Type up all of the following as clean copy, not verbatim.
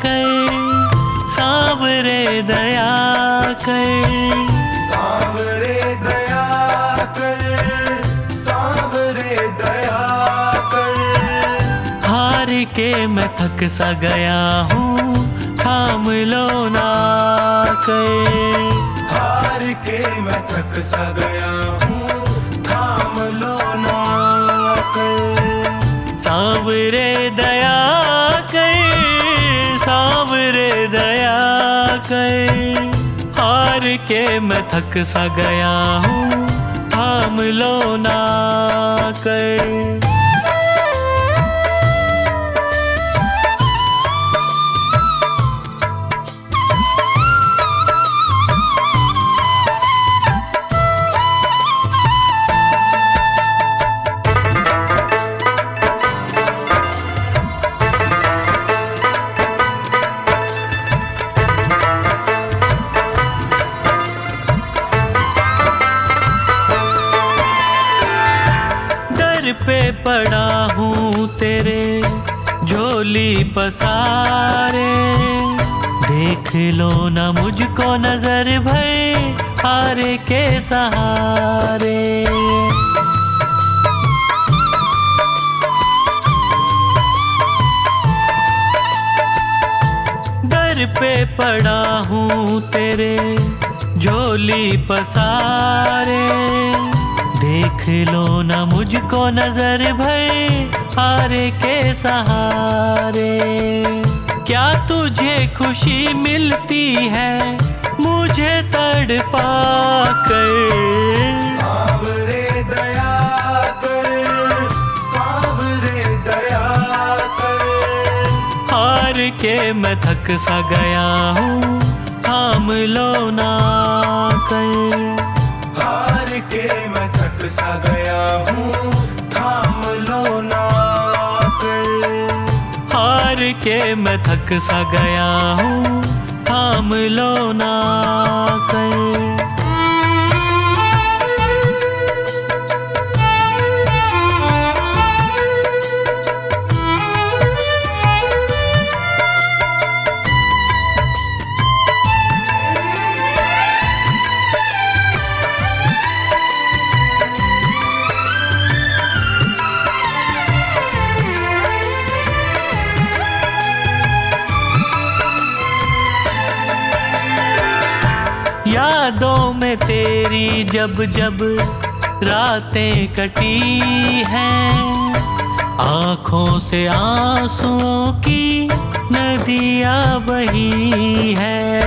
कर, सांवरे दया कर, सांवरे दया कर, सांवरे दया कर। हार के मैं थक सा गया हूँ, थाम लो ना कर। हार के मैं थक सा गया हूँ, थाम लो ना कर। सांवरे दया कर, सांवरे दया कर। हार के मैं थक सा गया हूँ, थाम लो ना कर। पे पड़ा हूँ तेरे झोली पसारे, देख लो ना मुझको नजर भर हारे के सहारे। दर पे पड़ा हूँ तेरे झोली पसारे, देख लो ना मुझको नजर भर हारे के सहारे। क्या तुझे खुशी मिलती है मुझे तड़पा कर? सांवरे दया कर, सांवरे दया कर। हार के मैं थक सा गया हूँ, थाम लो ना कर। हार के मैं थक सा गया हूँ, थाम लो ना कर। हार के मैं थक सा गया हूँ, थाम लो ना कर। यादों में तेरी जब जब रातें कटी हैं, आँखों से आंसुओं की नदियाँ बही हैं।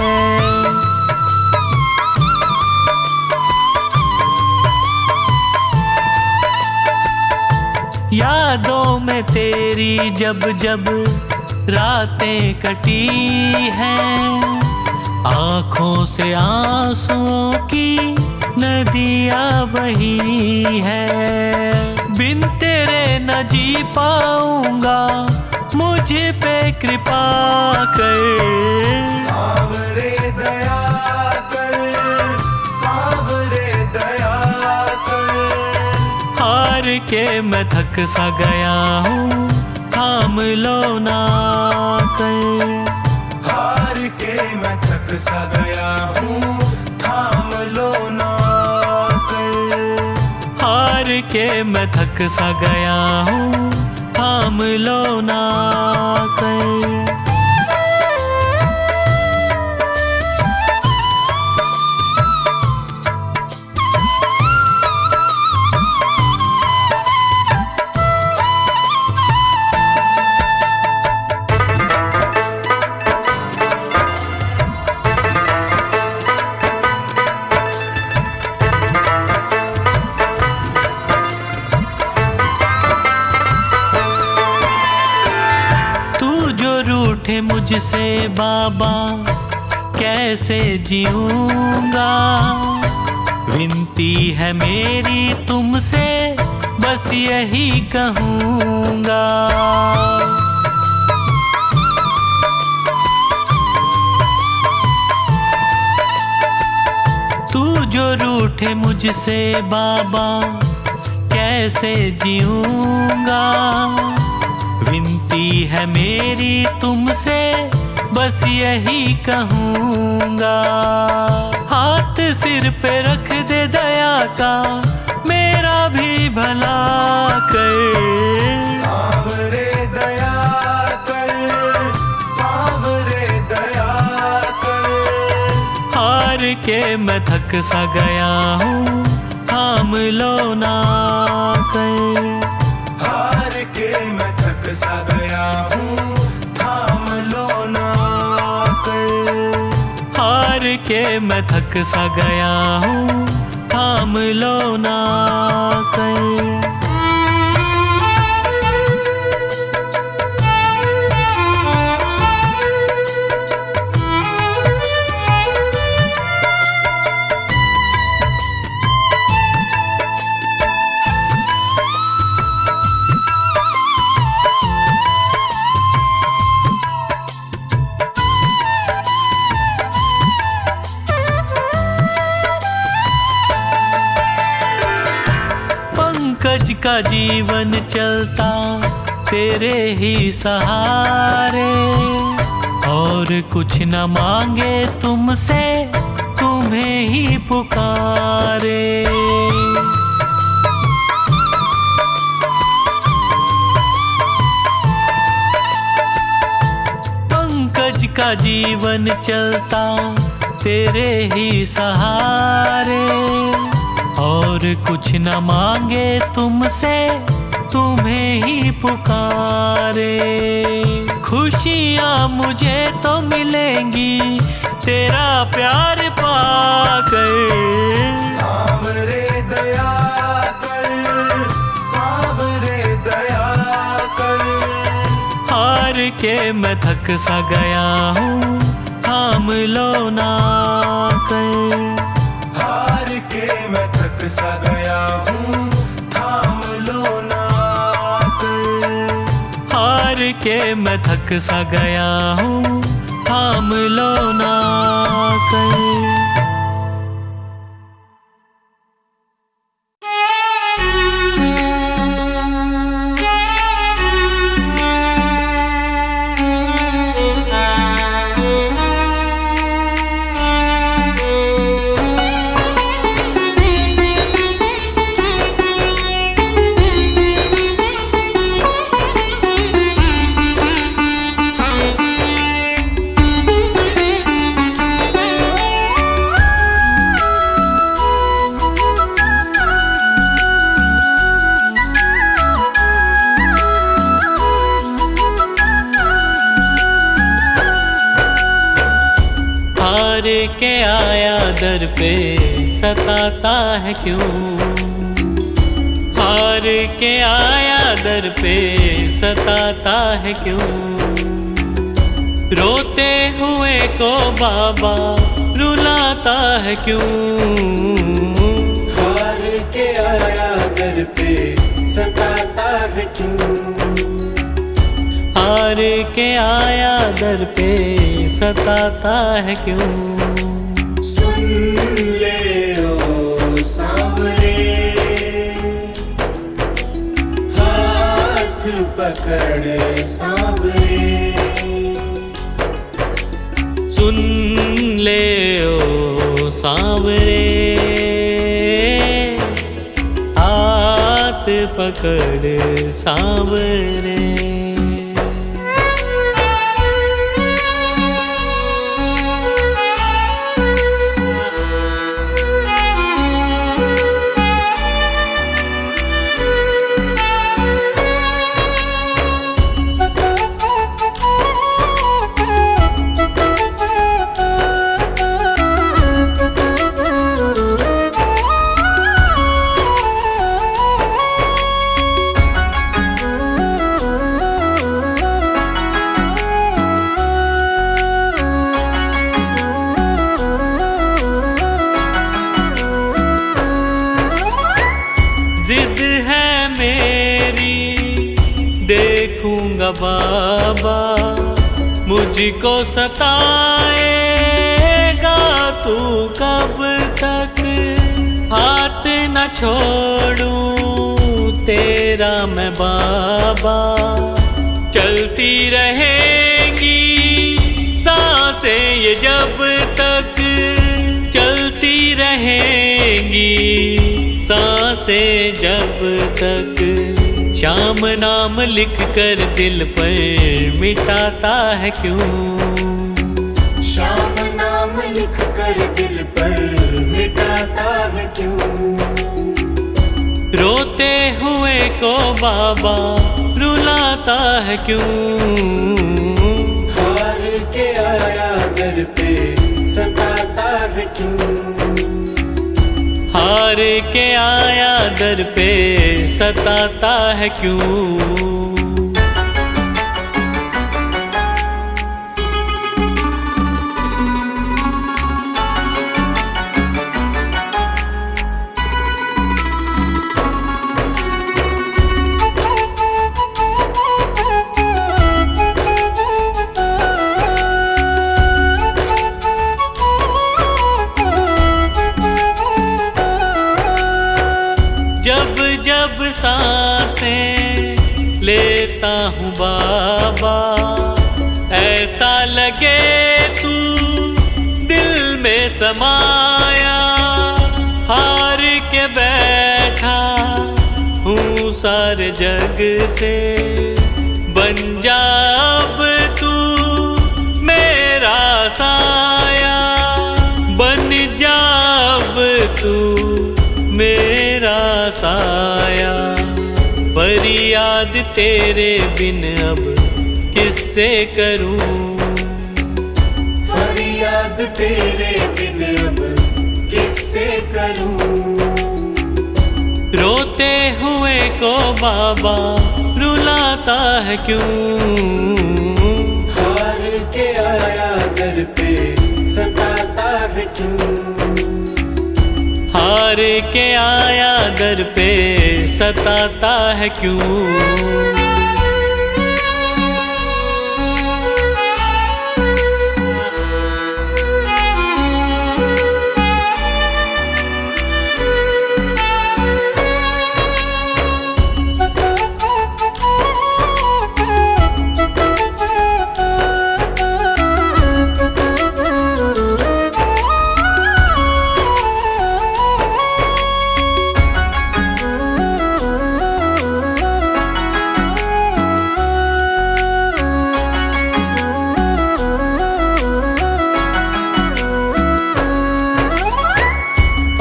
यादों में तेरी जब जब रातें कटी हैं, आँखों से आंसुओं की नदियाँ बही हैं। बिन तेरे न जी पाऊंगा, मुझ पे कृपा कर। सांवरे दया कर, सांवरे दया कर। हार के मैं थक सा गया हूँ, थाम लो ना कर। हार के मैं थक सा गया हूँ, थाम लो ना कर। हार के मैं थक सा गया हूँ, थाम लो ना कर। रूठे मुझसे बाबा कैसे जीऊंगा, विनती है मेरी तुमसे बस यही कहूँगा। तू जो रूठे मुझसे बाबा कैसे जीऊंगा, विनती है मेरी तुमसे बस यही कहूँगा, हाथ सिर पे रख दे दया का, मेरा भी भला कर। सांवरे दया कर, सांवरे दया कर। हार के मैं थक सा गया हूँ, थाम लो ना कर। हार के मैं थक सा गया हूँ, थाम लो ना कर। हार के मैं थक सा गया हूँ, थाम लो ना कर। पंकज का जीवन चलता तेरे ही सहारे, और कुछ न मांगे तुमसे, तुम्हें ही पुकारे। पंकज का जीवन चलता तेरे ही सहारे, और कुछ न मांगे तुमसे, तुम्हें ही पुकारे। खुशियाँ मुझे तो मिलेंगी तेरा प्यार पाकर। सांवरे दया कर, सांवरे दया कर। हार के मैं थक सा गया हूँ, थाम लो ना कर। हार के मैं थक सा गया हूँ, थाम लो ना कर। हार के मैं थक सा गया हूँ, थाम लो ना कर। हार के आया दर पे सताता है क्यों? हार के आया दर पे सताता है क्यों? रोते हुए को बाबा रुलाता है क्यों? हार के आया दर पे सताता है क्यों? हार के आया दर पे सताता है क्यों? सुन ले ओ सांवरे, हाथ पकड़ सांवरे। सुन ले ओ सांवरे, हाथ पकड़ सांवरे। जिद है मेरी देखूंगा बाबा, मुझको सताएगा तू कब तक? हाथ न छोड़ूं तेरा मैं बाबा, चलती रहेंगी सांसें जब तक श्याम नाम लिख कर दिल पर मिटाता है क्यों? श्याम नाम लिख कर दिल पर मिटाता है क्यों? रोते हुए को बाबा रुलाता है क्यों? हार के आया दर पे सताता है क्यों? हार के आया दर पे सताता है क्यों? जब जब सांसें लेता हूँ बाबा, ऐसा लगे तू दिल में समाया। हार के बैठा हूँ सारे जग से, बन जा अब तू मेरा साया। बन जा अब तू मेरा साया। फरियाद तेरे बिन अब किससे करूं? फरियाद तेरे बिन अब किससे करूं? रोते हुए को बाबा रुलाता है क्यों? हार के आया दर पे सताता है क्यों? हार के आया दर पे सताता है क्यों?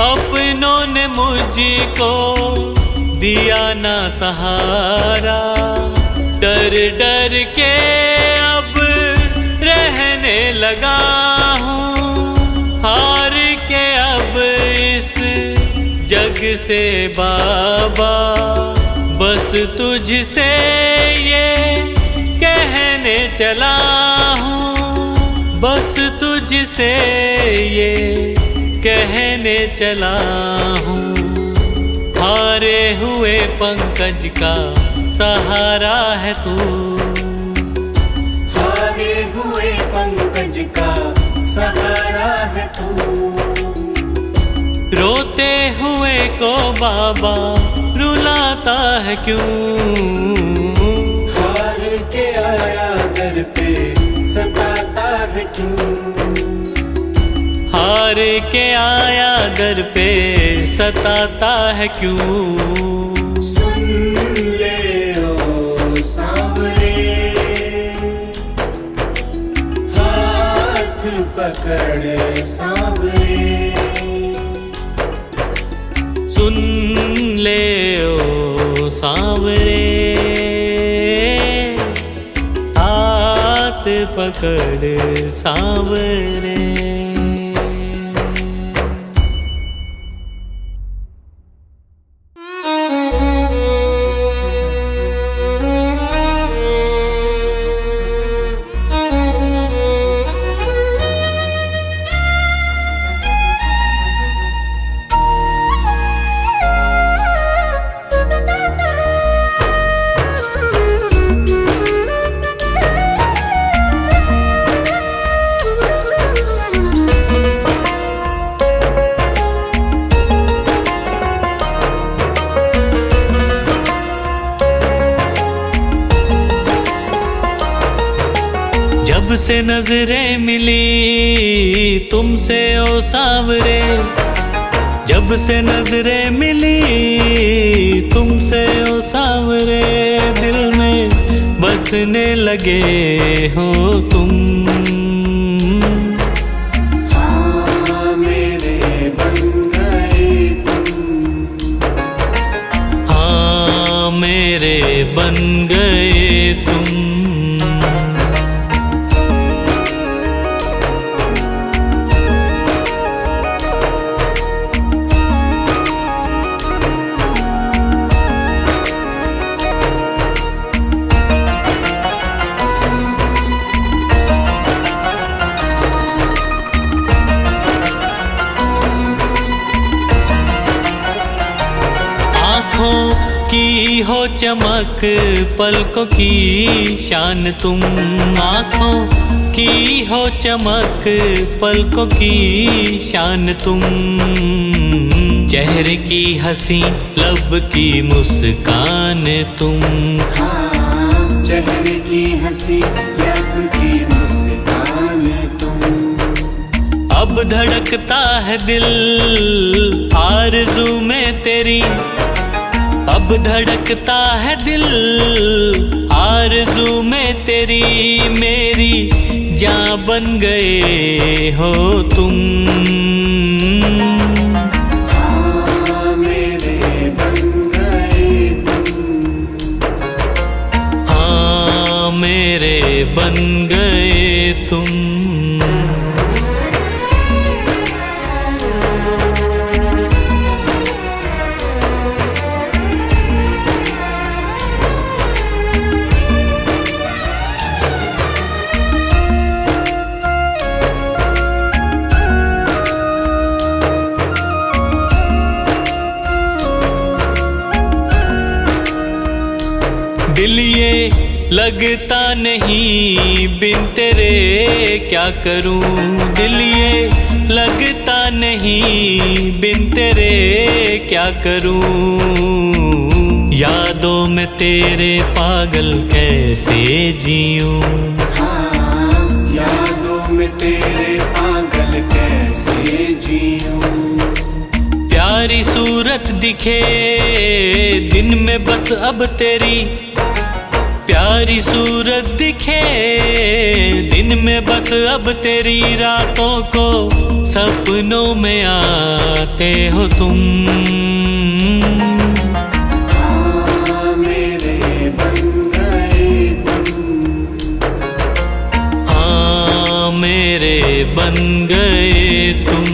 अपनों ने मुझको दिया ना सहारा, डर डर के अब रहने लगा हूँ। हार के अब इस जग से बाबा, बस तुझसे ये कहने चला हूँ। बस तुझसे ये कहने चला हूँ। हारे हुए पंकज का सहारा है तू। हारे हुए पंकज का सहारा है तू। रोते हुए को बाबा रुलाता है क्यों? हार के आया दर पे सताता है क्यों? हार के आया दर पे सताता है क्यों? सुन ले ओ सांवरे, हाथ पकड़ सांवरे। सुन ले ओ सांवरे, हाथ पकड़ सांवरे। जब से नजरें मिली तुमसे ओ सांवरे, जब जब से नजरें मिली तुमसे ओ सांवरे, दिल में बसने लगे हो तुम। हाँ मेरे बन गए तुम, हाँ मेरे बन गए तुम। की हो चमक पलकों की शान तुम, आँखों की हो चमक पलकों की शान तुम। चेहरे की हंसी लब की मुस्कान तुम, हाँ चेहरे की हंसी लब की मुस्कान तुम। अब धड़कता है दिल आरज़ू में तेरी, अब धड़कता है दिल आरज़ू में तेरी। मेरी जान बन गए हो तुम, हाँ मेरे बन गए तुम, हाँ मेरे बन गए तुम। दिल ये लगता नहीं बिन तेरे क्या करूं, दिल ये लगता नहीं बिन तेरे क्या करूं। यादों में तेरे पागल कैसे जीऊं, हाँ यादों में तेरे पागल कैसे जीऊं। प्यारी सूरत दिखे दिन में बस अब तेरी, प्यारी सूरत दिखे दिन में बस अब तेरी। रातों को सपनों में आते हो तुम, हाँ मेरे बन गए तुम, हाँ मेरे बन गए तुम।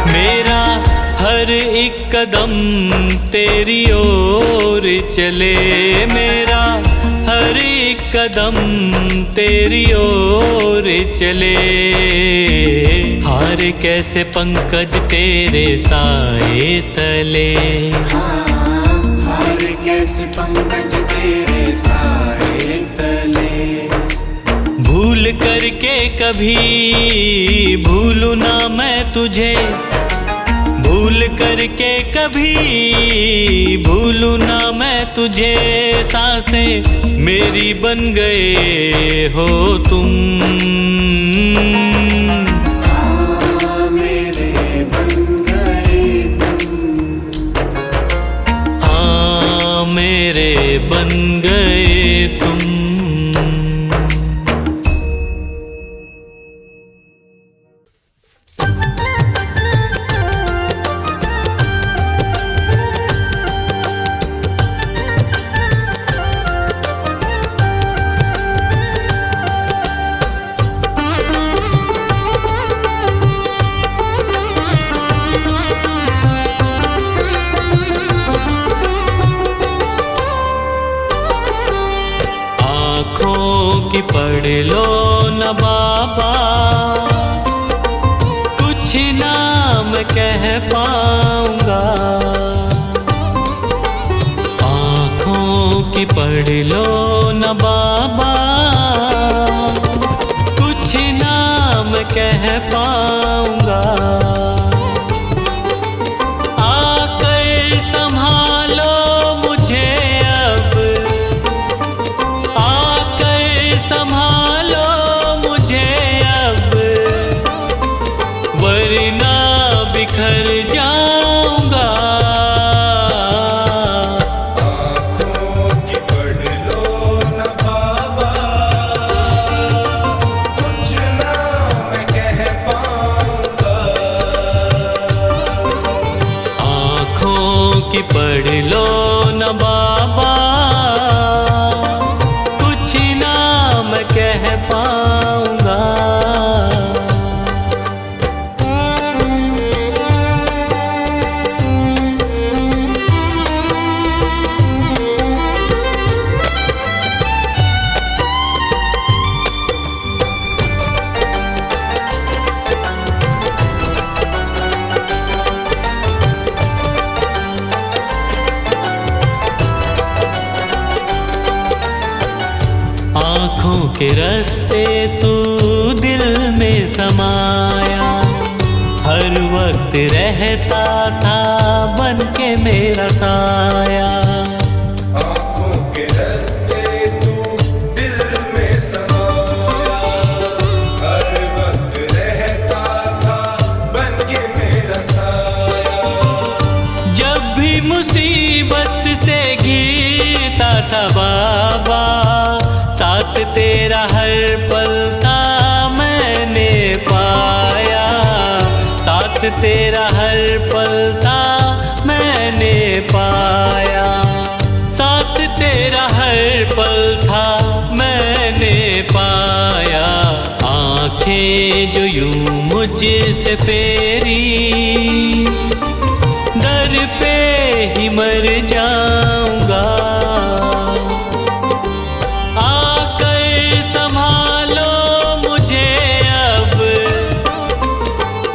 मेरा हर एक कदम तेरी ओर चले, मेरा हर एक कदम तेरी ओर चले। हार कैसे पंकज तेरे साए तले, हाँ हार कैसे पंकज तेरे साए तले। भूल करके कभी भूलूं ना मैं तुझे, भूल करके कभी भूलूं ना मैं तुझे। सांसें मेरी बन गए हो तुम, हाँ मेरे बन गए तुम, हाँ मेरे बन गए तुम। पढ़ लो न बाबा, कुछ नाम कह पाऊंगा। आँखों की पढ़ लो कि पढ़ लो न बाबा, कुछ ना मैं कह पाऊंगा। आँखों के रास्ते तू दिल में समाया, हर वक्त रहता था बन के मेरा साया। आँखों के रास्ते तू दिल में समाया, हर वक्त रहता था बन के मेरा साया। जब भी मुसीबत से घिरता था बाबा, साथ तेरा हर पल था मैंने पाया। साथ तेरा हर पल था मैंने पाया। साथ तेरा हर पल था मैंने पाया। आँखें जो यूं मुझसे फेरी, दर पे ही मर जाऊंगा।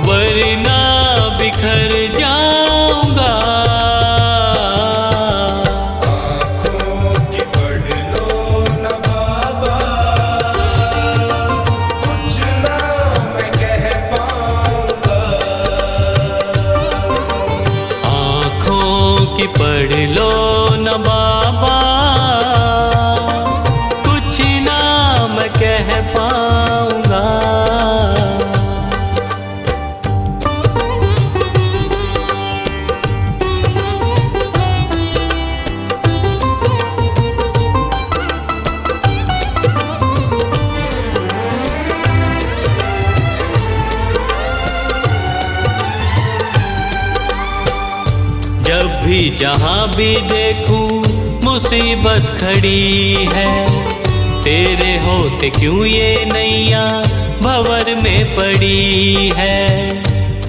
वरना बिखर जाऊंगा। आँखों की पढ़ लो न बाबा, कुछ ना मैं कह पाऊंगा। आँखों की पढ़ लो न बाबा, कुछ ना मैं कह पाऊंगा। जब भी जहाँ भी देखूं मुसीबत खड़ी है, तेरे होते क्यों ये नैया भंवर में पड़ी है।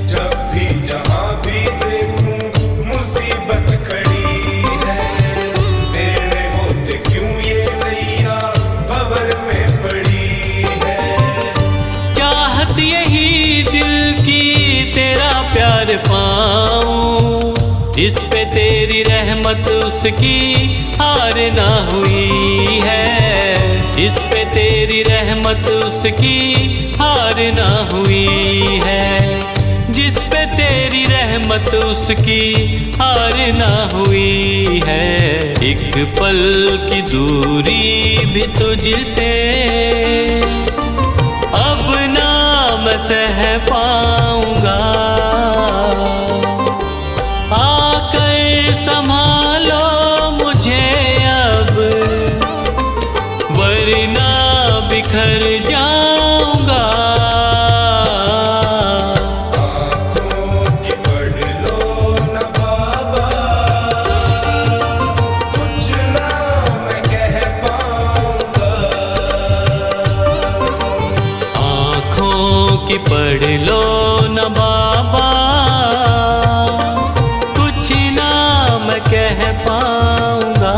जब भी जहाँ भी देखूं मुसीबत खड़ी है, तेरे होते क्यों ये नैया भंवर में पड़ी है। चाहत यही दिल की तेरा प्यार पाऊं, जिस पे तेरी रहमत उसकी हार ना हुई है। जिस पे तेरी रहमत उसकी हार ना हुई है। जिस पे तेरी रहमत उसकी हार ना हुई है। एक पल की दूरी भी तुझसे अब ना मैं सह पाऊंगा। संभालो मुझे अब, वरना बिखर जाऊंगा। आँखों की पढ़ लो न बाबा, कुछ ना मैं कह पाऊंगा। आँखों की पढ़ लो न बाबा, मैं कह पाऊंगा।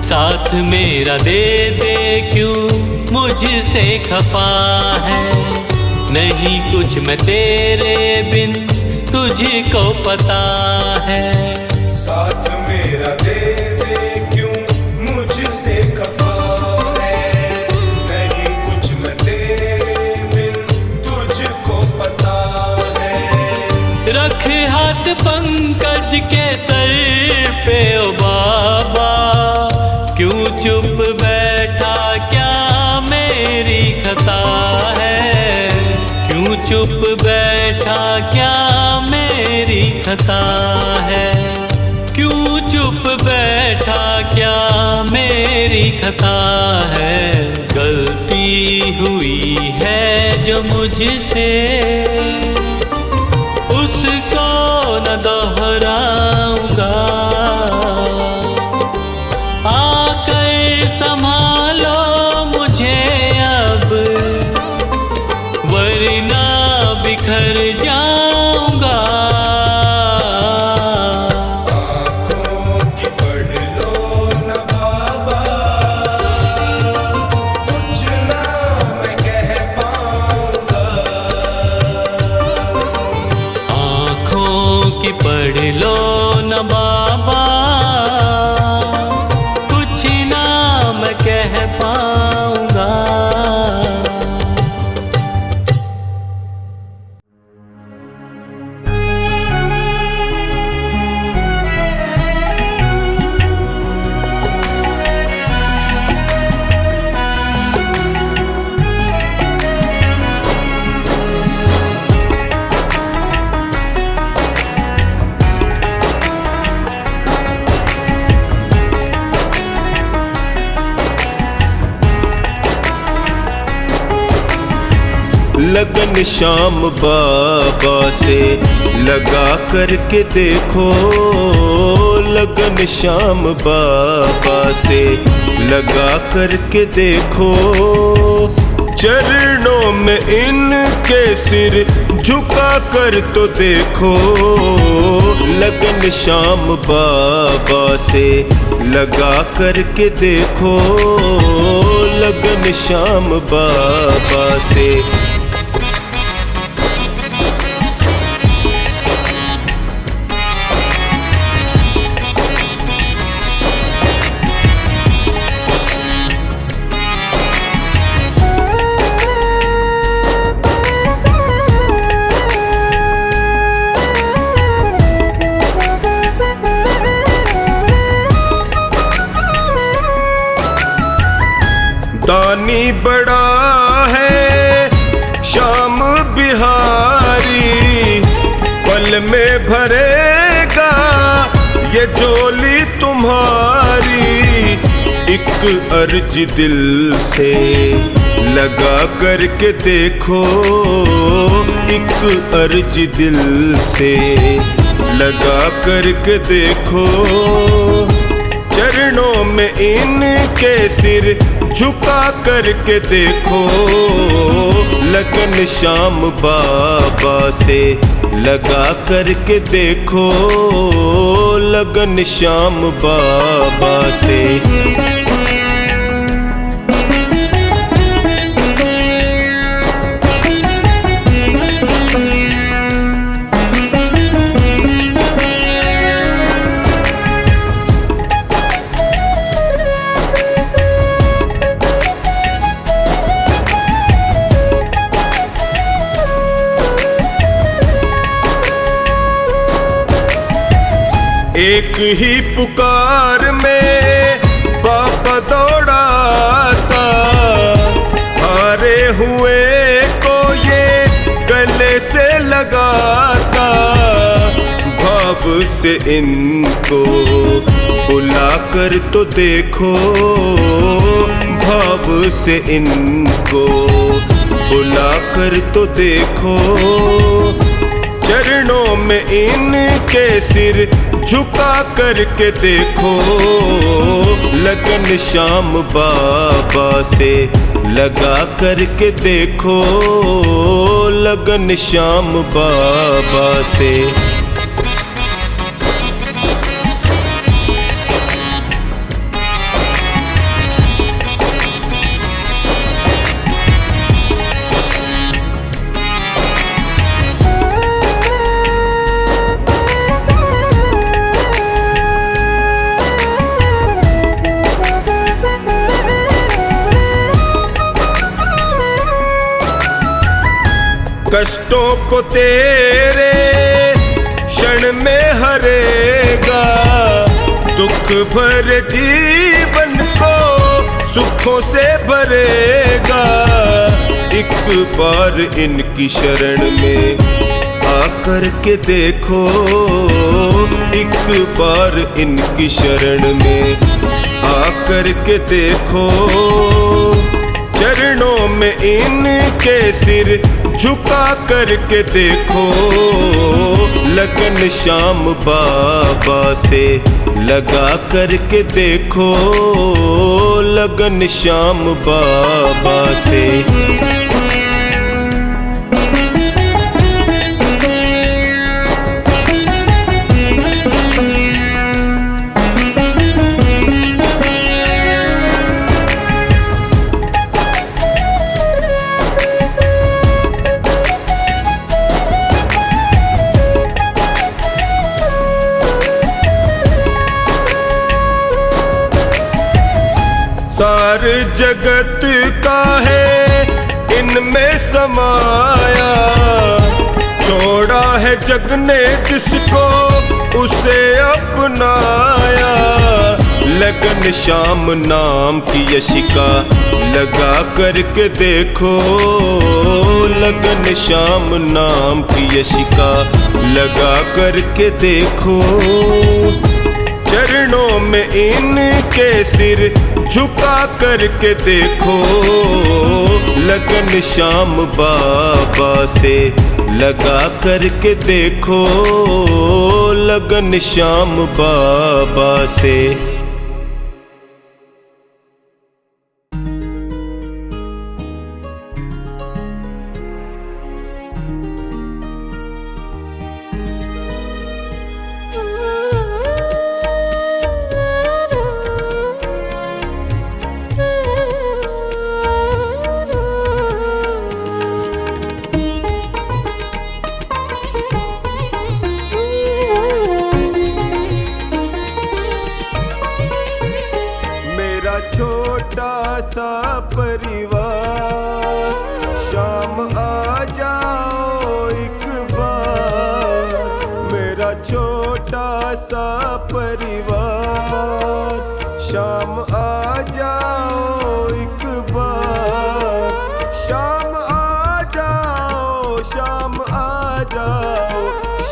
साथ मेरा दे दे क्यों मुझसे खफा है। नहीं कुछ मैं तेरे बिन तुझको पता है। साथ मेरा दे दे क्यों मुझसे खफा है। नहीं कुछ मैं तेरे बिन तुझको पता है। रख हाथ पंकज के सर पे ओ बाबा, क्यों चुप बैठा क्या मेरी खता है, क्यों चुप बैठा क्या मेरी खता है, क्यों चुप बैठा क्या मेरी खता है। गलती हुई है जो मुझसे उसको न दोहराऊंगा, आकर संभालो मुझे अब वरना बिखर जाऊंगा। आँखों की पढ़ लो न बाबा, कुछ ना मैं कह पाऊंगा। आँखों की पढ़ लो न बाबा, कुछ ना मैं कह पाऊंगा। लगन श्याम बाबा से लगा करके देखो, लगन श्याम बाबा से लगा करके देखो, चरणों में इनके सिर झुका कर तो देखो। लगन श्याम बाबा से लगा करके देखो, लगन श्याम बाबा से। दानी बड़ा है श्याम बिहारी, पल में भरेगा ये झोली तुम्हारी। एक अर्ज दिल से लगा करके देखो, एक अर्ज दिल से लगा करके देखो, चरणों में इनके सिर झुका करके देखो। लगन श्याम बाबा से लगा करके देखो, लगन श्याम बाबा से। एक ही पुकार में बाबा दौड़ाता, हारे हुए को ये गले से लगाता। भाव से इनको बुला कर तो देखो, भाव से इनको बुला कर तो देखो, चरणों में इनके सिर झुका करके देखो। लगन श्याम बाबा से लगा करके देखो, लगन श्याम बाबा से। कष्टों को तेरे क्षण में हरेगा, दुख भरे जीवन को दुखों से भरेगा। एक बार इनकी शरण में आकर के देखो, एक बार इनकी शरण में आकर के देखो। चरणों में इनके सिर झुका करके देखो। लगन श्याम बाबा से लगा करके देखो, लगन श्याम बाबा से। सार जगत का है इनमें समाया। छोड़ा है जग ने जिसको उसे अपनाया। लगन श्याम नाम की यशिका लगा करके देखो, लगन श्याम नाम की यशिका लगा करके देखो। चरणों में इनके सिर झुका करके देखो। लगन श्याम बाबा से लगा करके देखो, लगन श्याम बाबा से। छोटा सा परिवार, शाम आ जाओ एक बार। मेरा छोटा सा परिवार, शाम आ जाओ एक बार। शाम आ जाओ, शाम आ जाओ,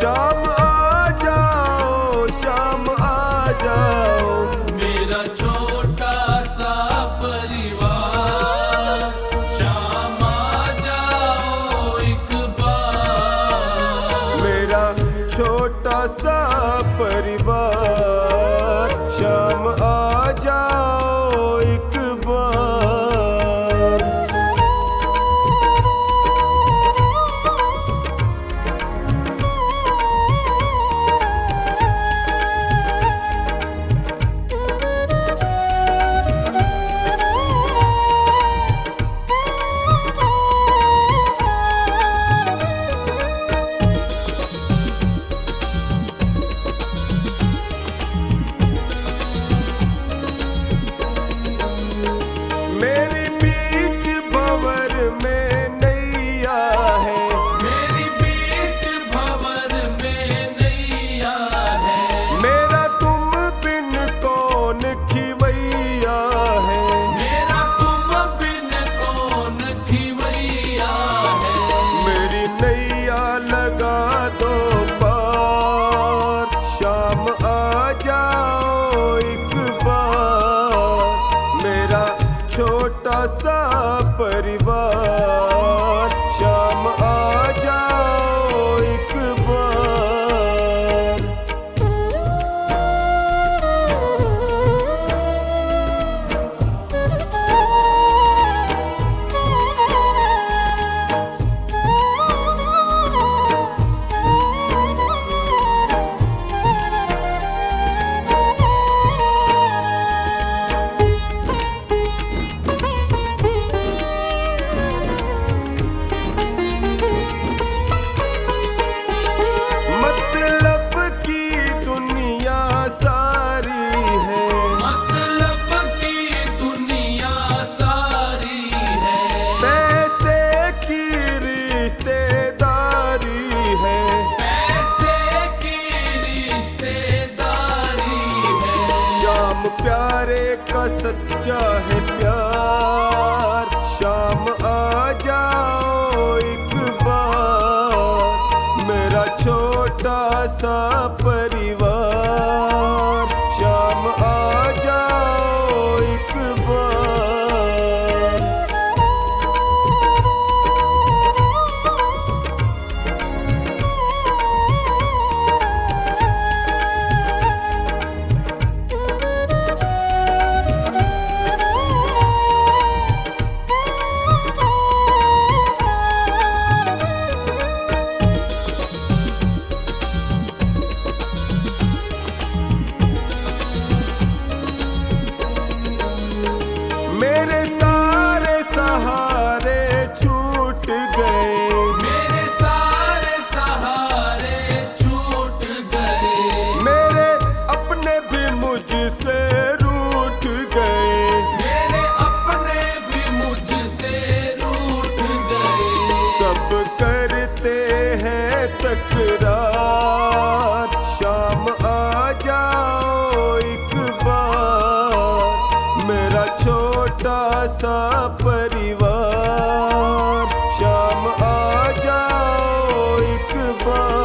शाम आ जाओ, शाम आ जाओ। मेरा छोटा सा परिवार, शाम आ जाओ एक बार। मेरा छोटा सा परिवार, शाम आ जाओ एक बार। मेरी बीच भंवर में नैया है, मेरी बीच भंवर में नैया है। मेरा तुम बिन कौन खिवैया है, मेरा तुम बिन कौन खिवैया है। मेरी नैया लगा दो पार, शाम आ जाओ एक बार। मेरा छोटा सा परिवार, शाम आ जाओ एक बार। प्यारे का सच्चा है प्यार। मेरे सारे सहारे छूट गए, मेरे सारे सहारे छूट गए, मेरे अपने भी मुझसे रूठ गए, मेरे अपने भी मुझसे रूठ गए। सब करते हैं तकरार, शाम आ जाओ एक बार, मेरा छोटा सा परिवार, शाम आ जाओ एक बार।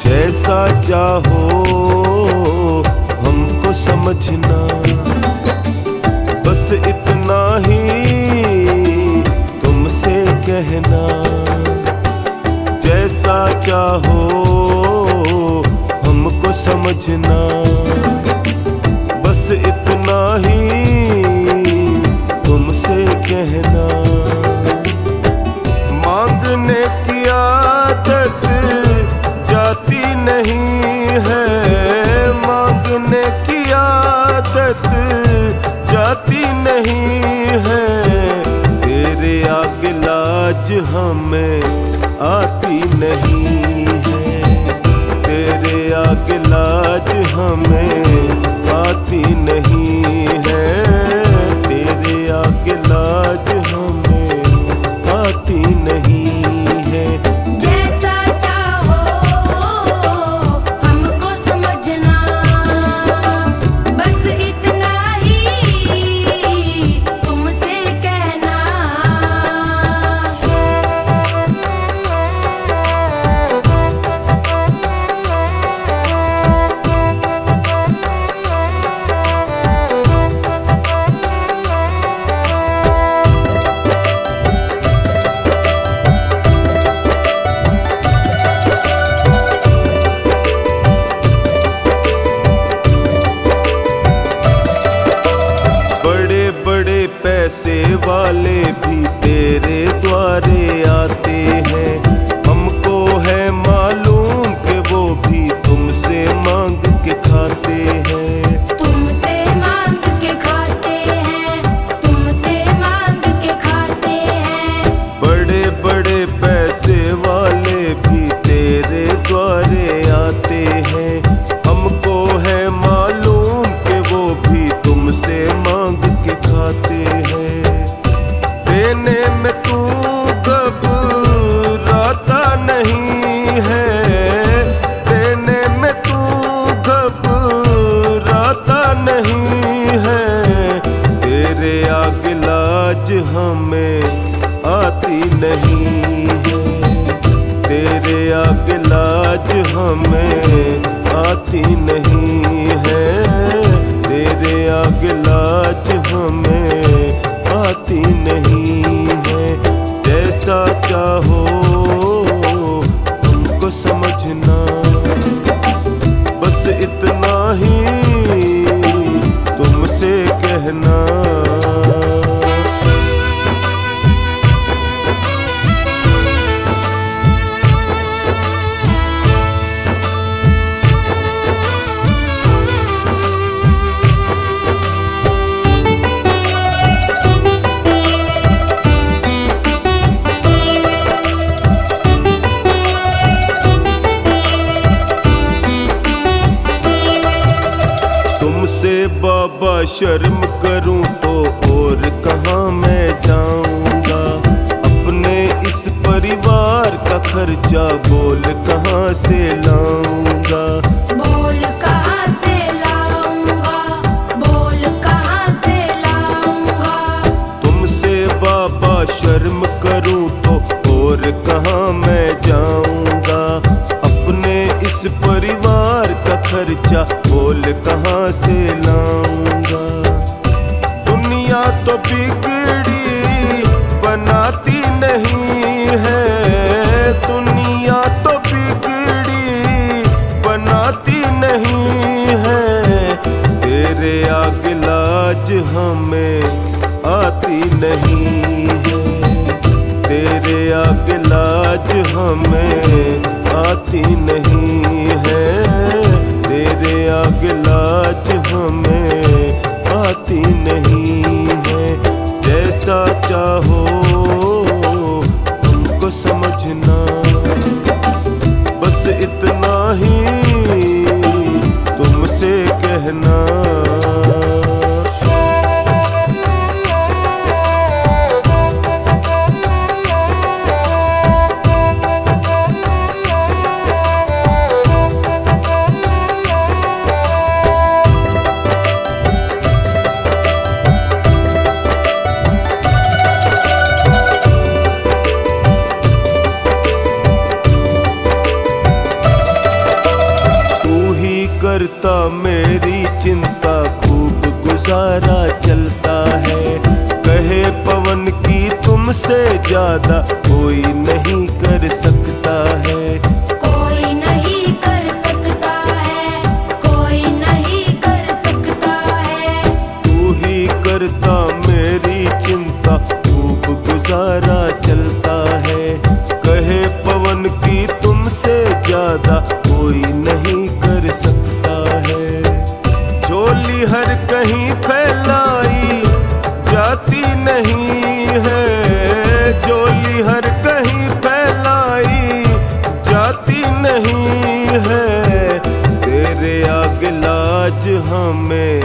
जैसा चाहो हमको समझना, बस इतना ही तुमसे कहना। जैसा चाहो हमको समझना, बस इतना ही तुमसे कहना। मांगने की आदत जाती नहीं है, मांगने की आदत जाती नहीं है, तेरे आगे लाज हमें आती नहीं है, तेरे आगे लाज हमें आती नहीं है, तेरे आगे लाज हमें आती नहीं है। जैसा चाहो हमको समझना, बस इतना ही तुमसे कहना। बड़े बड़े पैसे वाले भी तेरे द्वारे आते हैं, हमको है मालूम कि वो भी तुमसे मांग के खाते हैं, तुमसे मांग के खाते हैं, तुमसे मांग के खाते हैं। बड़े बड़े पैसे वाले भी तेरे द्वारे आते हैं, हमको है मालूम कि वो भी तुमसे मांग के खाते हैं। देने में तू घबराता नहीं है, देने में तू घबराता नहीं है, तेरे आगे लाज हमें आती नहीं है, तेरे आगे लाज हमें आती नहीं है, तेरे आगे लाज हमें आती नहीं है। जैसा चाहो हमको समझना, बस इतना ही तुमसे कहना। तुमसे बाबा शर्म करूं तो और कहाँ मैं जाऊंगा, अपने इस परिवार का खर्चा बोल कहाँ से लाऊंगा, बोल कहाँ से लाऊंगा, बोल कहाँ से लाऊंगा। तुमसे बाबा शर्म करूं तो और कहाँ मैं जाऊंगा, अपने इस परिवार का खर्चा बोल कहाँ से लाऊंगा। दुनिया तो बिगड़ी बनाती नहीं है, दुनिया तो बिगड़ी बनाती नहीं है। तेरे आगे लाज हमें आती नहीं है, तेरे आगे लाज हमें आती नहीं है, तेरे आगे लाज हमें आती नहीं है। जैसा चाहो हमको समझना, बस इतना ही तुमसे कहना। करता मेरी चिंता, खूब गुजारा चलता है। कहे पवन की तुमसे ज्यादा कोई नहीं कर सकता है, कोई नहीं कर सकता है, कोई नहीं कर सकता है। तू ही करता मेरी चिंता, खूब गुजारा चलता है। कहे पवन की तुमसे ज्यादा कोई नहीं कर सकता है। झोली हर कहीं फैलाई जाती नहीं है, झोली हर कहीं फैलाई जाती नहीं है। तेरे आगे लाज हमें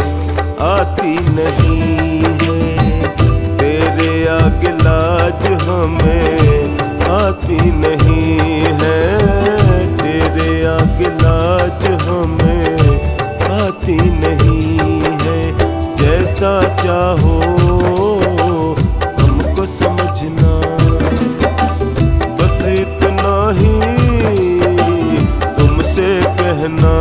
आती नहीं है, तेरे आगे लाज हमें आती नहीं है, तेरे आगे लाज हमें आती नहीं है। जैसा चाहो हमको समझना, बस इतना ही तुमसे कहना।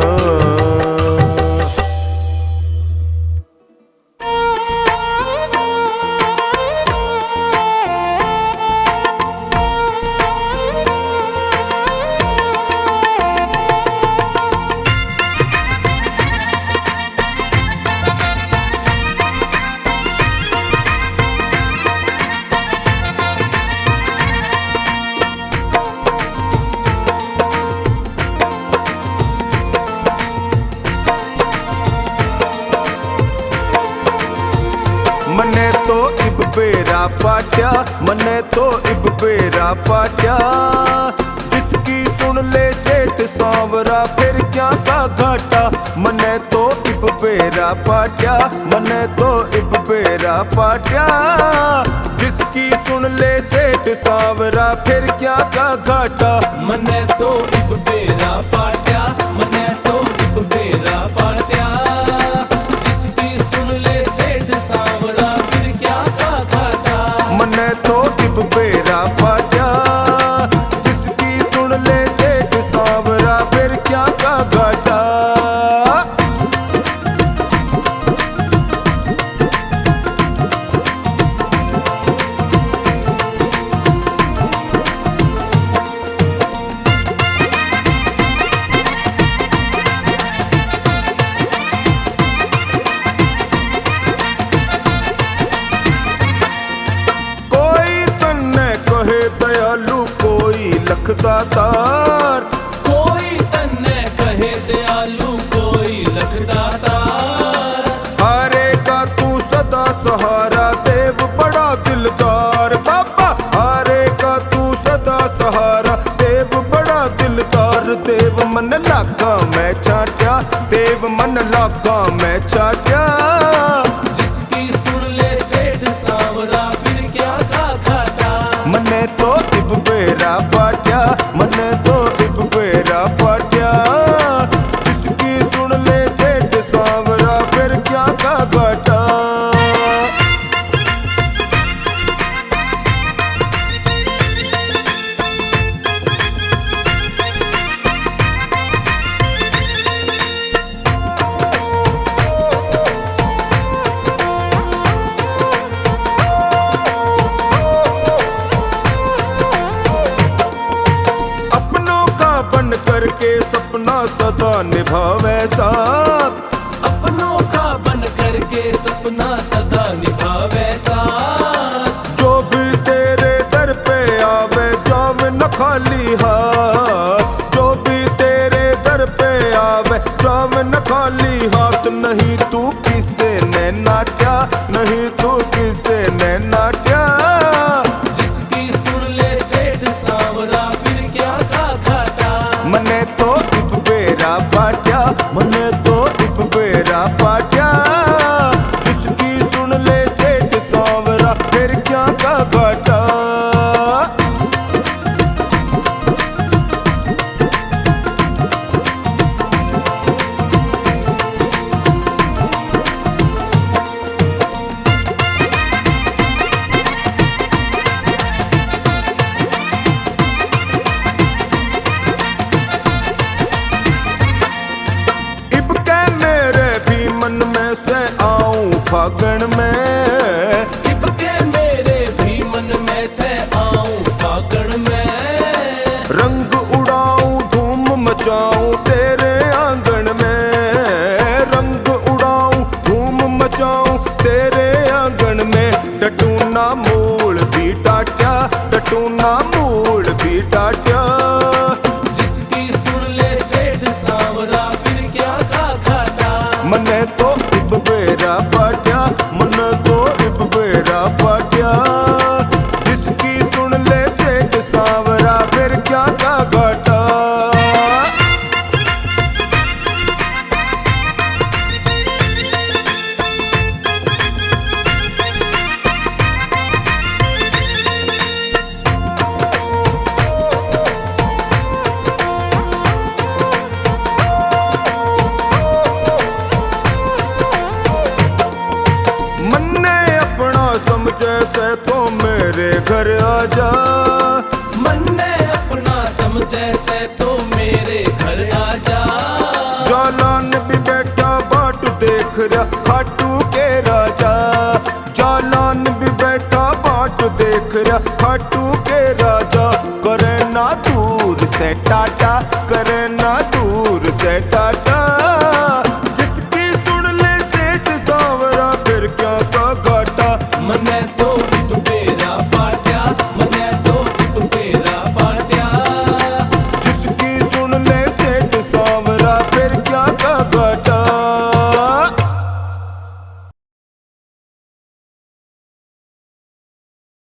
मने तो इब बेरा पाट्या, मने तो इब बेरा पाट्या। जिसकी सुन ले सेठ सांवरा फिर क्या का घाटा। मने तो इब बेरा पाट्या, मने तो इब बेरा पाट्या। जिसकी सुन ले सेठ सांवरा फिर क्या का घाटा। मने तो इब बेरा पाट्या, मने तो इब बेरा पाट्या। जिसकी सुन ले सेठ सांवरा फिर क्या का घाटा। मने तो इब बेरा पाट्या, जिसकी सुन ले सेठ सांवरा फिर क्या का घाटा। निभावे साथ, अपनों का बन करके सपना सदा निभावे साथ। जो भी तेरे दर पे आवे जावे न खाली हाथ, जो भी तेरे दर पे आवे जावे न खाली हाथ। नहीं तू किसे ने नाट्या, नहीं तू किसे ने नाट्या, जिसकी सुन ले सेठ सांवरा फिर क्या का घाटा। मने तो इब बेरा पाट्या, मने तो इब बेरा पाट्या, जिसकी सुन ले सेठ सांवरा फिर क्या का घाटा। मन में से आऊं फागण में, इब के मेरे भी मन में से आऊं फागण में। रंग उड़ाऊं धूम मचाऊं तेरे आंगन में, रंग उड़ाऊं धूम मचाऊं तेरे आंगन में। टटूना मूल भी टाट्या, टटूना मूल भी टाट्या, जिसकी सुन ले सेठ सांवरा फिर क्या का घाटा। मने तो इब बेरा पाट्या, मन तो इब बेरा पाट्या, जिसकी सुन ले सेठ सांवरा फिर क्या का घाटा। समझे तो मेरे घर आजा, मन ने अपना समझे से तो मेरे घर आजा। जालान भी बैठा बाट देख रहा खाटू के राजा, जालान भी बैठा बाट देख रहा खाटू के